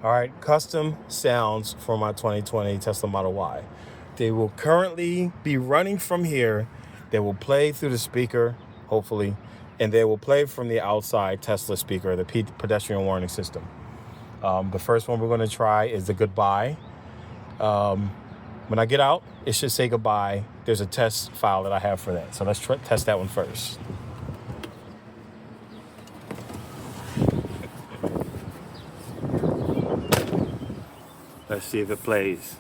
All right, custom sounds for my 2020 Tesla Model Y. They will currently be running from here. They will play through the speaker, hopefully, and they will play from the outside Tesla speaker, the pedestrian warning system. The first one we're going to try is the goodbye. When I get out, it should say goodbye. There's a test file that I have for that. So let's test that one first. Let's see if it plays.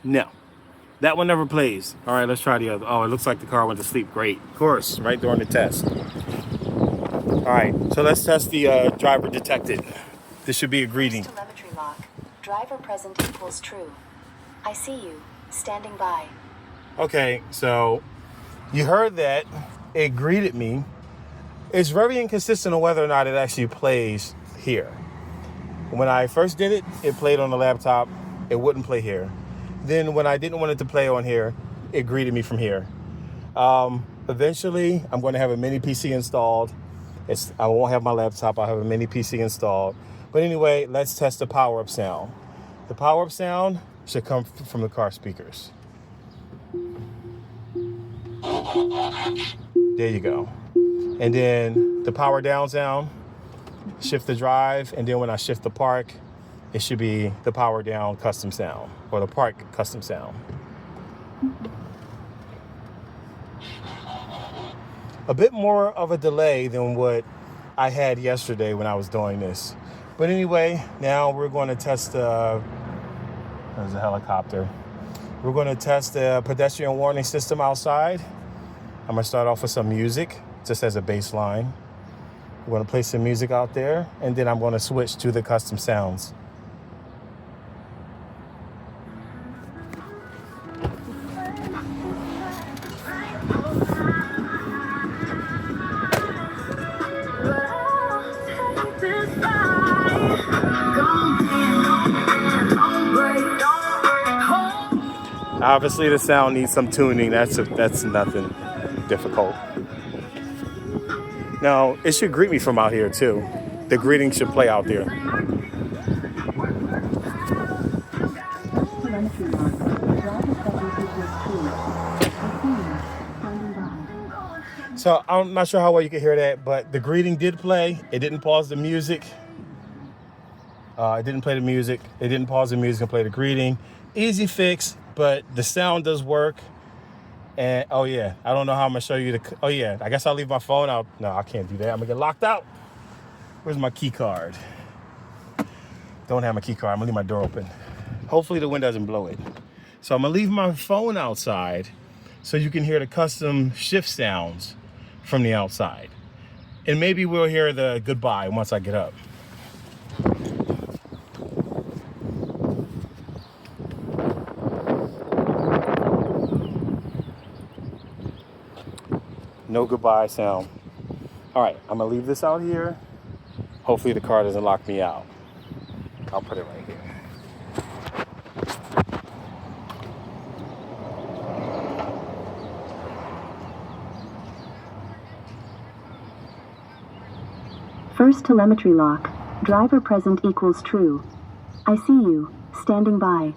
No, that one never plays. All right, let's try the other. Oh, it looks like the car went to sleep. Great. Of course, right during the test. All right, so let's test the driver detected. This should be a greeting. Telemetry lock. Driver present equals true. I see you. Standing by. Okay, so you heard that. It greeted me. It's very inconsistent on whether or not it actually plays here. When I first did it, it played on the laptop. It wouldn't play here. Then when I didn't want it to play on here, it greeted me from here. Eventually, I'm going to have a mini PC installed. I won't have my laptop. I'll have a mini PC installed. But anyway, let's test the power-up sound. The power-up sound should come from the car speakers. There you go. And then the power down sound, shift the drive, and then when I shift the park, it should be the power down custom sound, or the park custom sound. A bit more of a delay than what I had yesterday when I was doing this. But anyway, now we're going to test there's a helicopter. We're going to test the pedestrian warning system outside. I'm going to start off with some music, just as a baseline. We're going to play some music out there, and then I'm going to switch to the custom sounds. Obviously, the sound needs some tuning. That's nothing difficult. Now, it should greet me from out here, too. The greeting should play out there. So, I'm not sure how well you can hear that, but the greeting did play. It didn't pause the music. It didn't play the music. It didn't pause the music and play the greeting. Easy fix, but the sound does work. And, oh yeah, I don't know how I'm going to show you oh yeah, I guess I'll leave my phone out. No, I can't do that. I'm going to get locked out. Where's my key card? Don't have my key card. I'm going to leave my door open. Hopefully the wind doesn't blow it. So I'm going to leave my phone outside so you can hear the custom shift sounds from the outside. And maybe we'll hear the goodbye once I get up. No goodbye sound. All right, I'm gonna leave this out here. Hopefully the car doesn't lock me out. I'll put it right here. First telemetry lock. Driver present equals true. I see you. Standing by.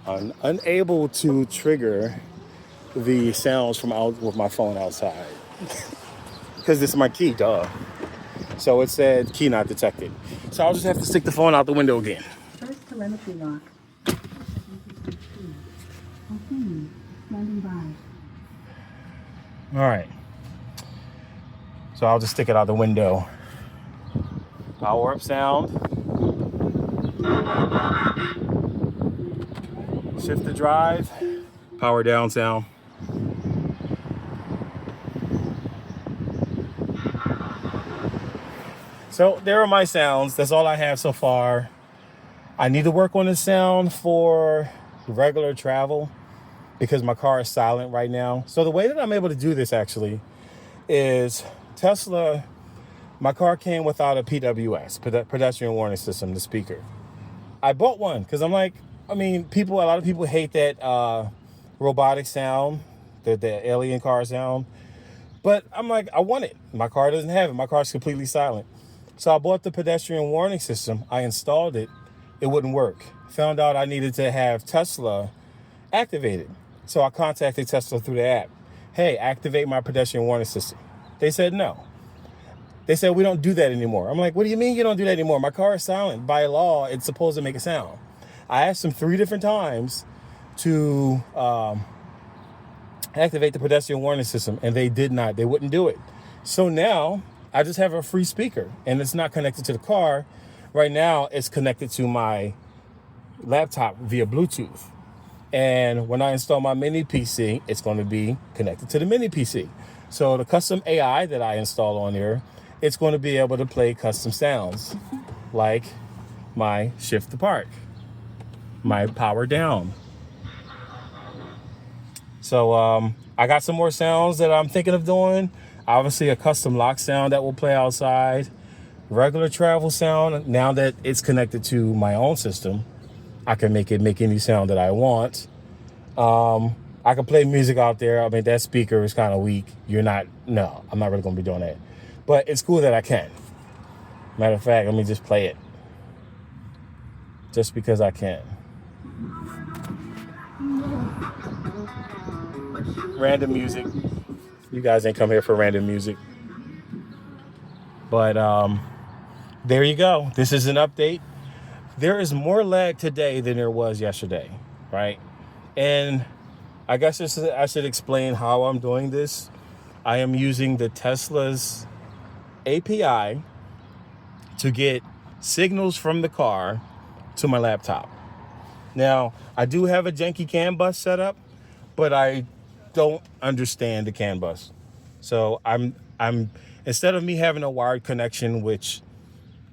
I'm unable to trigger the sounds from out with my phone outside because this is my key, duh. So it said key not detected. So I'll just have to stick the phone out the window again. First telemetry lock. Standing by. All right. So I'll just stick it out the window. Power up sound. Shift the drive. Power down sound. So there are my sounds. That's all I have so far. I need to work on the sound for regular travel because my car is silent right now. So the way that I'm able to do this actually is Tesla. My car came without a PWS, pedestrian warning system, the speaker. I bought one because I'm like, a lot of people hate that robotic sound, the alien car sound. But I'm like, I want it. My car doesn't have it. My car's completely silent. So I bought the pedestrian warning system. I installed it. It wouldn't work. Found out I needed to have Tesla activated. So I contacted Tesla through the app. Hey, activate my pedestrian warning system. They said no. They said, we don't do that anymore. I'm like, what do you mean you don't do that anymore? My car is silent. By law, it's supposed to make a sound. I asked them 3 different times to activate the pedestrian warning system, and they did not. They wouldn't do it. So now I just have a free speaker, and it's not connected to the car. Right now, it's connected to my laptop via Bluetooth. And when I install my mini PC, it's going to be connected to the mini PC. So the custom AI that I install on there, it's going to be able to play custom sounds like my shift to park, my power down. So I got some more sounds that I'm thinking of doing. Obviously a custom lock sound that will play outside, regular travel sound. Now that it's connected to my own system, I can make it make any sound that I want. I can play music out there. I mean, that speaker is kind of weak. I'm not really going to be doing that. But it's cool that I can. Matter of fact, let me just play it. Just because I can. Random music. You guys ain't come here for random music. But there you go. This is an update. There is more lag today than there was yesterday, right? And I guess I should explain how I'm doing this. I am using the Tesla's API to get signals from the car to my laptop. Now, I do have a janky CAN bus set up, but I don't understand the CAN bus. So I'm instead of me having a wired connection, which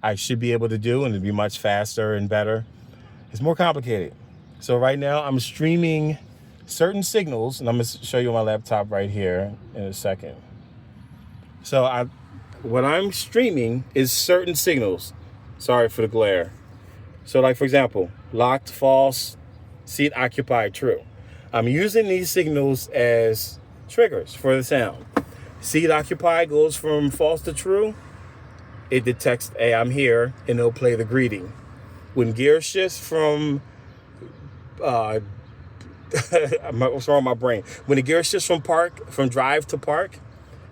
I should be able to do and it'd be much faster and better, it's more complicated. So right now I'm streaming certain signals, and I'm going to show you on my laptop right here in a second. So what I'm streaming is certain signals. Sorry for the glare. So like, for example, locked, false, seat occupied, true. I'm using these signals as triggers for the sound. Seat occupied goes from false to true. It detects, hey, I'm here, and it'll play the greeting. When gear shifts from, what's wrong with my brain? When the gear shifts from drive to park,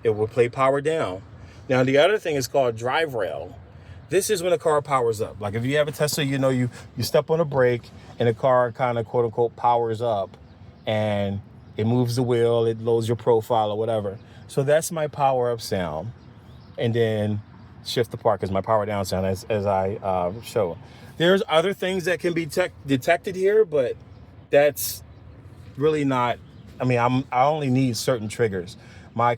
it will play power down. Now, the other thing is called drive rail. This is when the car powers up. Like if you have a Tesla, you step on a brake and the car kind of quote unquote powers up and it moves the wheel, it loads your profile or whatever. So that's my power up sound. And then shift to park is my power down sound as I show. There's other things that can be detected here, but that's really not, I only need certain triggers. My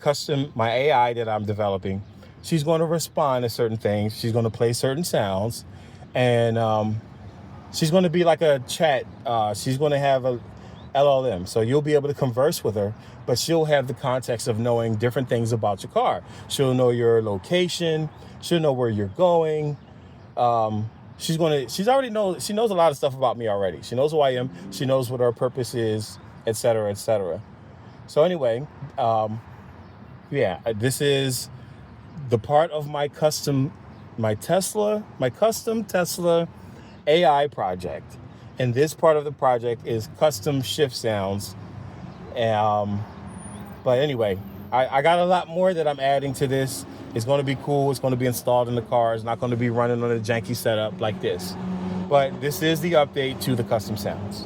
AI that I'm developing, she's going to respond to certain things. She's going to play certain sounds, and she's going to be like a chat. She's going to have a LLM, so you'll be able to converse with her, but she'll have the context of knowing different things about your car. She'll know your location. She'll know where you're going. She knows a lot of stuff about me already. She knows who I am. She knows what our purpose is, et cetera, et cetera. So anyway, this is the part of my custom Tesla AI project. And this part of the project is custom shift sounds. But anyway, I got a lot more that I'm adding to this. It's going to be cool. It's going to be installed in the car. It's not going to be running on a janky setup like this. But this is the update to the custom sounds.